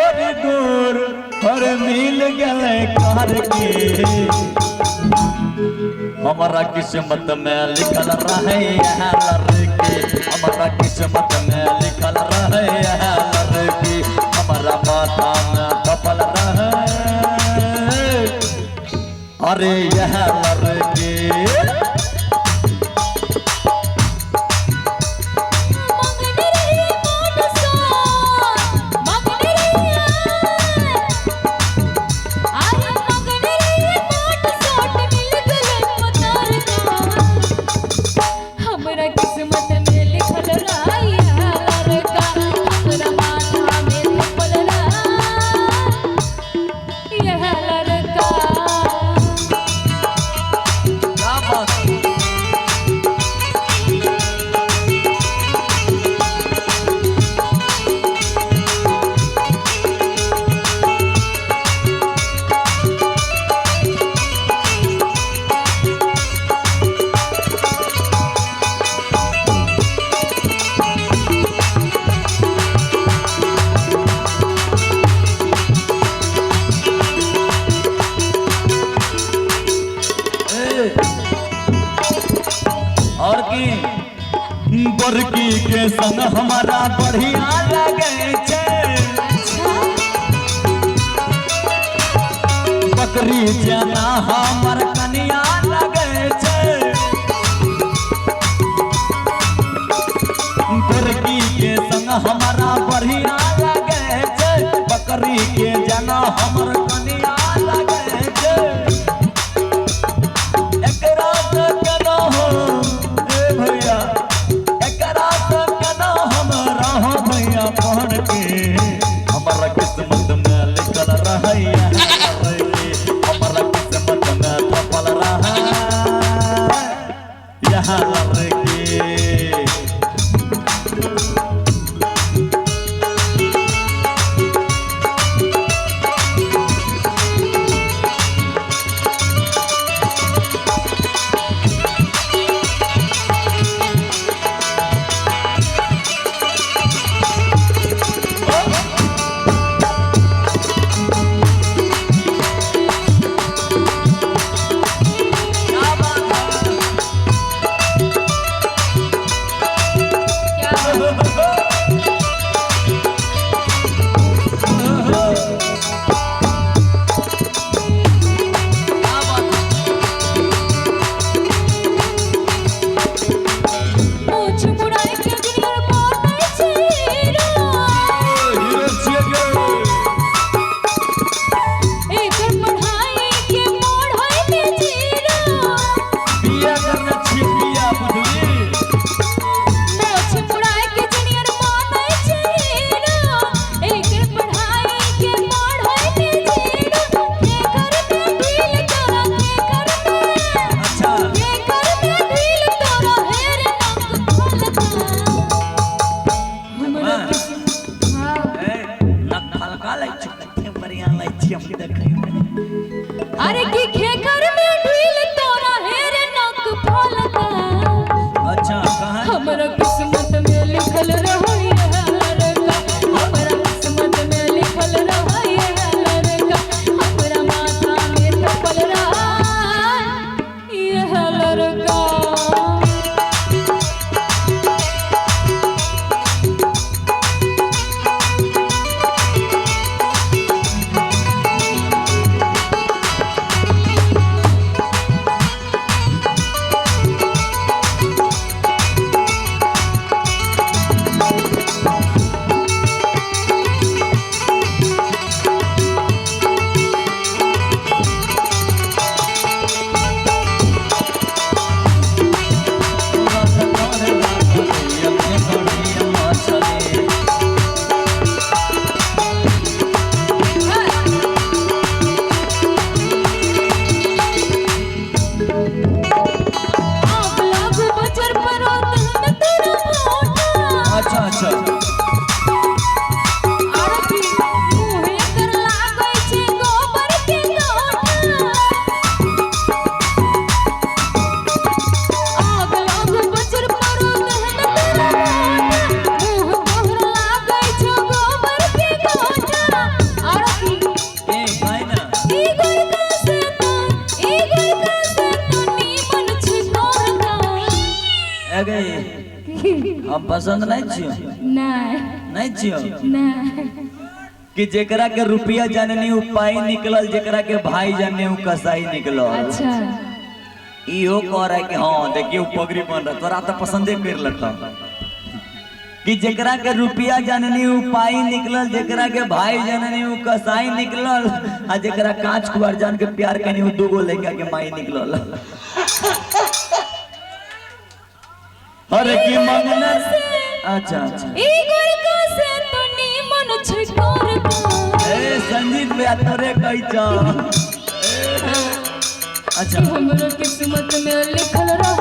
गोर गोर और मिल गले कर के हमारा किस्मत में लिखल रहे लड़की हमारा किस्मत में लिखल रहे लड़की हमारा माथा में कपल रहे अरे यह लड़की और की बरकी के संग हमारा बढ़िया लगे बकरी जना हमर कनिया लगे बरकी के संग हमारा बढ़िया लगे बकरी के जना हमर कनिया लगे हमारा किस्मत में लिखल रहे हमारा किस्मत में छपल रहा यहाँ लड़की अरे की खेकर में ढील तोरा हेरे नक फलता अच्छा कहां हमरा किस्मत में लिखल रही है लड़का हमरा किस्मत में लिखल रही है लड़का हमरा माथा में थपल रहा यह लड़का हम पसंद नहीं छियो नहीं छियो नहीं कि जेकरा के रुपया जाननी उ पाई निकलल, जेकरा के भाई जाननी उ कसाई निकलल। अच्छा इहो कह रहा है कि हाँ देखियो पगड़ी बन रहा, तोरा तो पसंदे कर लेता कि जेकरा के रुपया जाननी उ पाई निकलल, जेकरा के भाई जाननी उ कसाई निकलल, आ जेकरा कांच कुआर जान के प्यार करनी उ दूगो लड़का के माई निकलल। अरे की मंगना अच्छा अच्छा ई गोरका से तो नी मन छकर तो ए संजीत भैया तोरे कहि छ अच्छा हमरा किस्मत में लिखल रह